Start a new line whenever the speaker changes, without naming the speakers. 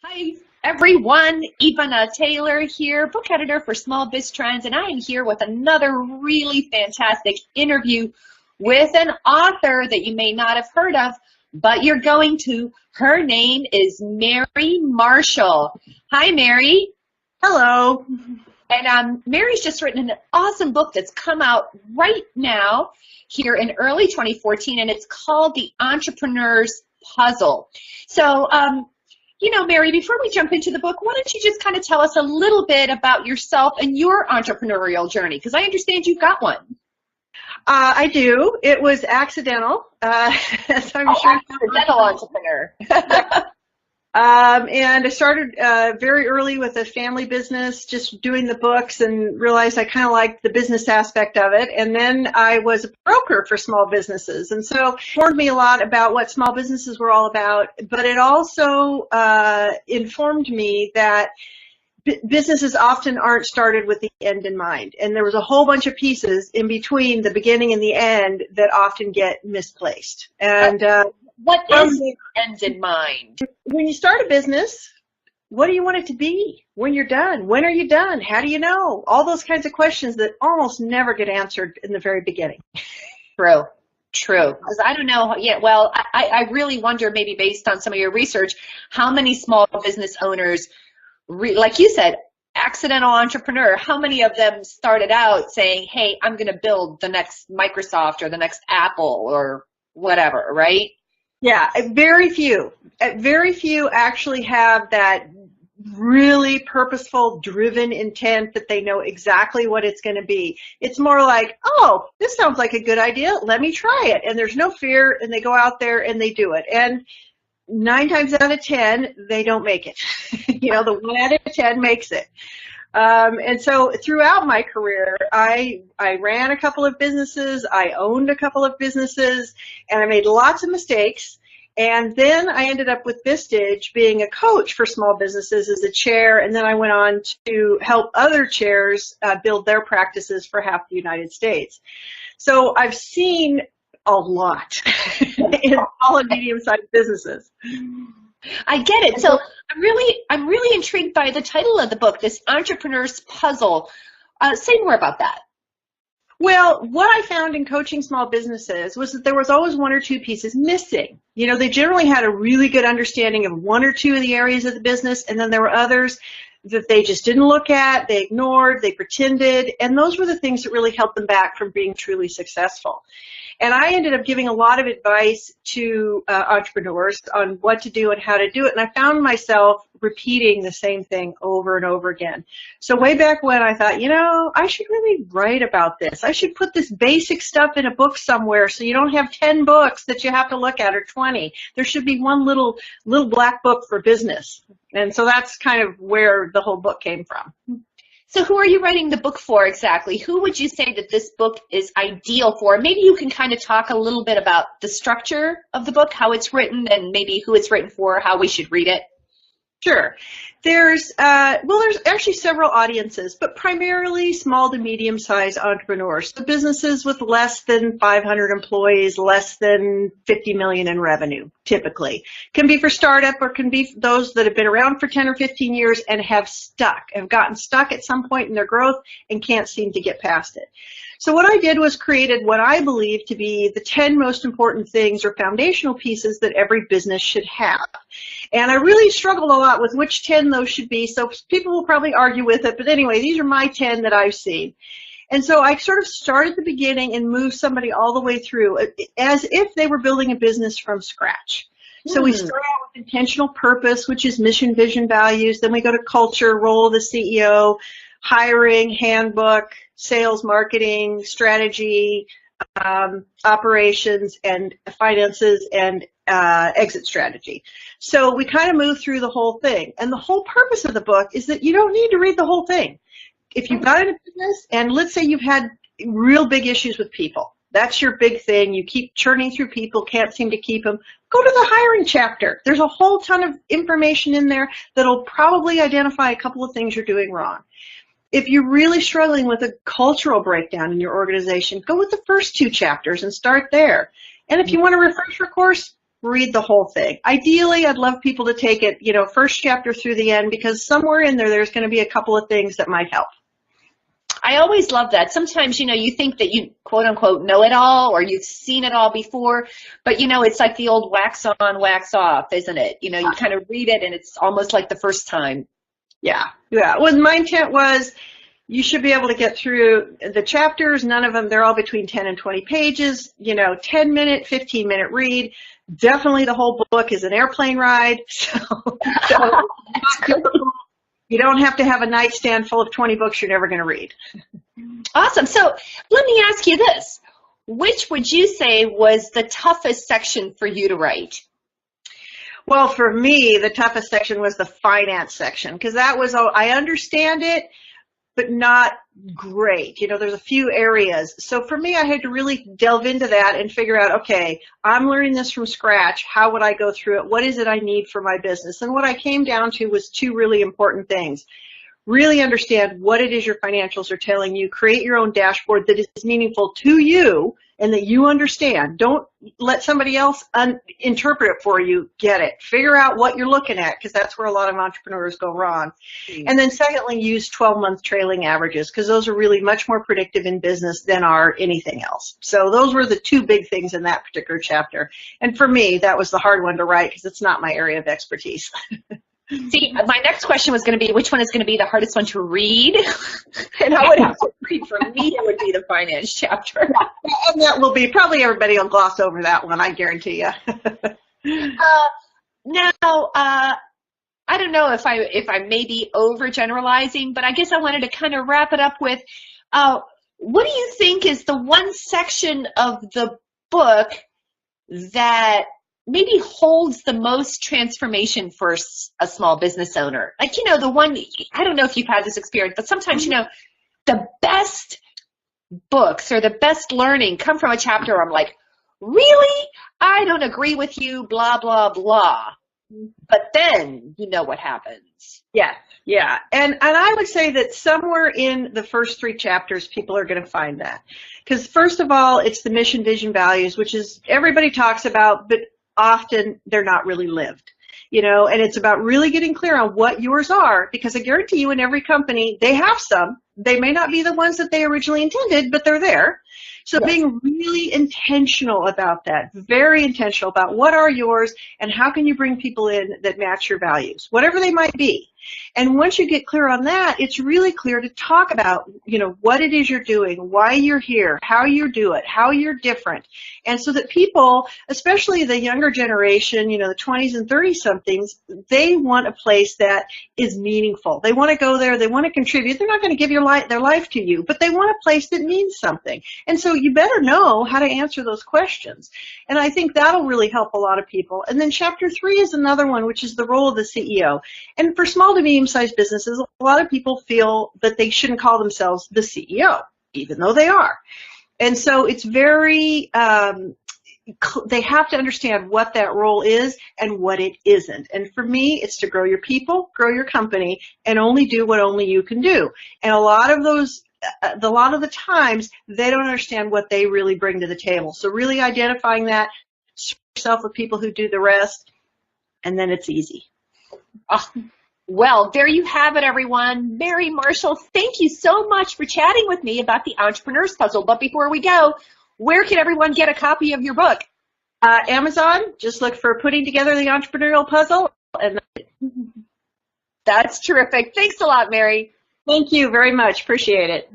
Hi, everyone. Ivana Taylor here, book editor for Small Biz Trends, and I am here with another really fantastic interview with an author that you may not have heard of, but you're going to. Her name is Mary Marshall. Hi, Mary.
Hello.
And Mary's just written an awesome book that's come out right now here in early 2014, and it's called The Entrepreneur's Puzzle. So, Mary, before we jump into the book, why don't you just kind of tell us a little bit about yourself and your entrepreneurial journey? Because I understand you've got one.
I do. It was accidental. As I'm sure.
Accidental entrepreneur.
And I started very early with a family business, just doing the books, and realized I kind of liked the business aspect of it. And then I was a broker for small businesses, and so it informed me a lot about what small businesses were all about. But it also informed me that businesses often aren't started with the end in mind, and there was a whole bunch of pieces in between the beginning and the end that often get misplaced. And
what is the end in mind?
when you start a business, what do you want it to be when you're done? When are you done? How do you know? All those kinds of questions that almost never get answered in the very beginning.
True. Because I don't know yet. Well, I really wonder, maybe based on some of your research, how many small business owners, like you said, accidental entrepreneur, how many of them started out saying, hey, I'm going to build the next Microsoft or the next Apple or whatever, right?
Yeah, very few. Very few actually have that really purposeful, driven intent that they know exactly what it's going to be. It's more like, oh, this sounds like a good idea. Let me try it. And there's no fear, and they go out there and they do it. And 9 times out of 10, they don't make it. The 1 out of 10 makes it. And so throughout my career, I ran a couple of businesses, I owned a couple of businesses, and I made lots of mistakes. And then I ended up with Vistage being a coach for small businesses as a chair, and then I went on to help other chairs build their practices for half the United States. So I've seen a lot in small and medium-sized businesses.
I get it. So I'm really intrigued by the title of the book, this Entrepreneur's Puzzle. Say more about that.
Well, what I found in coaching small businesses was that there was always 1 or 2 pieces missing. They generally had a really good understanding of 1 or 2 of the areas of the business, and then there were others that they just didn't look at, they ignored, they pretended, and those were the things that really held them back from being truly successful. And I ended up giving a lot of advice to entrepreneurs on what to do and how to do it, and I found myself repeating the same thing over and over again. So way back when, I thought, I should really write about this. I should put this basic stuff in a book somewhere so you don't have 10 books that you have to look at, or 20. There should be one little black book for business. And so that's kind of where the whole book came from.
So who are you writing the book for exactly? Who would you say that this book is ideal for? Maybe you can kind of talk a little bit about the structure of the book, how it's written, and maybe who it's written for, how we should read it.
Sure. There's actually several audiences, but primarily small to medium-sized entrepreneurs. So businesses with less than 500 employees, less than 50 million in revenue, typically. Can be for startup, or can be those that have been around for 10 or 15 years and have gotten stuck at some point in their growth and can't seem to get past it. So what I did was created what I believe to be the 10 most important things or foundational pieces that every business should have. And I really struggled a lot with which 10 those should be, so people will probably argue with it, but anyway, these are my 10 that I've seen. And so I sort of start at the beginning and move somebody all the way through as if they were building a business from scratch. So we start out with intentional purpose, which is mission, vision, values. Then we go to culture, role of the CEO, hiring, handbook, sales, marketing, strategy, operations, and finances, and exit strategy. So we kind of move through the whole thing. And the whole purpose of the book is that you don't need to read the whole thing. If you've got a business, and let's say you've had real big issues with people, that's your big thing, you keep churning through people, can't seem to keep them, go to the hiring chapter. There's a whole ton of information in there that'll probably identify a couple of things you're doing wrong. If you're really struggling with a cultural breakdown in your organization, go with the first 2 chapters and start there. And if you want a refresher course, read the whole thing. Ideally, I'd love people to take it, first chapter through the end, because somewhere in there, there's going to be a couple of things that might help.
I always love that. Sometimes, you think that you, quote unquote, know it all, or you've seen it all before, but, it's like the old wax on, wax off, isn't it? You kind of read it and it's almost like the first time.
Yeah. Well, my intent was you should be able to get through the chapters. None of them, they're all between 10 and 20 pages, 10-minute, 15-minute read. Definitely the whole book is an airplane ride. So you don't have to have a nightstand full of 20 books you're never going to read.
Awesome. So let me ask you this. Which would you say was the toughest section for you to write?
Well, for me, the toughest section was the finance section, because that was, I understand it, but not great. There's a few areas. So for me, I had to really delve into that and figure out, okay, I'm learning this from scratch. How would I go through it? What is it I need for my business? And what I came down to was two really important things. Really understand what it is your financials are telling you. Create your own dashboard that is meaningful to you and that you understand. Don't let somebody else interpret it for you. Get it. Figure out what you're looking at, because that's where a lot of entrepreneurs go wrong. And then secondly, use 12-month trailing averages, because those are really much more predictive in business than are anything else. So those were the two big things in that particular chapter. And for me, that was the hard one to write, because it's not my area of expertise.
See, my next question was going to be, which one is going to be the hardest one to read? And I would have to read. For me, it would be the finance chapter.
And that will be, probably everybody will gloss over that one, I guarantee you.
Now, I don't know if I may be overgeneralizing, but I guess I wanted to kind of wrap it up with, what do you think is the one section of the book that maybe holds the most transformation for a small business owner? Like, the one, I don't know if you've had this experience, but sometimes, the best books or the best learning come from a chapter where I'm like, really? I don't agree with you, blah, blah, blah. But then you know what happens.
Yeah. And I would say that somewhere in the first 3 chapters, people are going to find that. Because first of all, it's the mission, vision, values, which is everybody talks about, but often they're not really lived, and it's about really getting clear on what yours are, because I guarantee you in every company, they have some. They may not be the ones that they originally intended, but they're there. So
Yes.
Being really intentional about that, very intentional about what are yours and how can you bring people in that match your values, whatever they might be. And once you get clear on that, it's really clear to talk about, what it is you're doing, why you're here, how you do it, how you're different. And so that people, especially the younger generation, the 20s and 30-somethings, they want a place that is meaningful. They want to go there. They want to contribute. They're not going to give their life to you, but they want a place that means something. And so you better know how to answer those questions. And I think that'll really help a lot of people. And then chapter 3 is another one, which is the role of the CEO. And for small to medium-sized businesses, a lot of people feel that they shouldn't call themselves the CEO, even though they are. And so it's very, they have to understand what that role is and what it isn't. And for me, it's to grow your people, grow your company, and only do what only you can do. And a lot of the times, they don't understand what they really bring to the table. So really identifying that, surround yourself with people who do the rest, and then it's easy.
Oh, well, there you have it, everyone. Mary Marshall, thank you so much for chatting with me about the Entrepreneur's Puzzle. But before we go, where can everyone get a copy of your book?
Amazon. Just look for Putting Together the Entrepreneurial Puzzle. And
that's terrific. Thanks a lot, Mary.
Thank you very much. Appreciate it.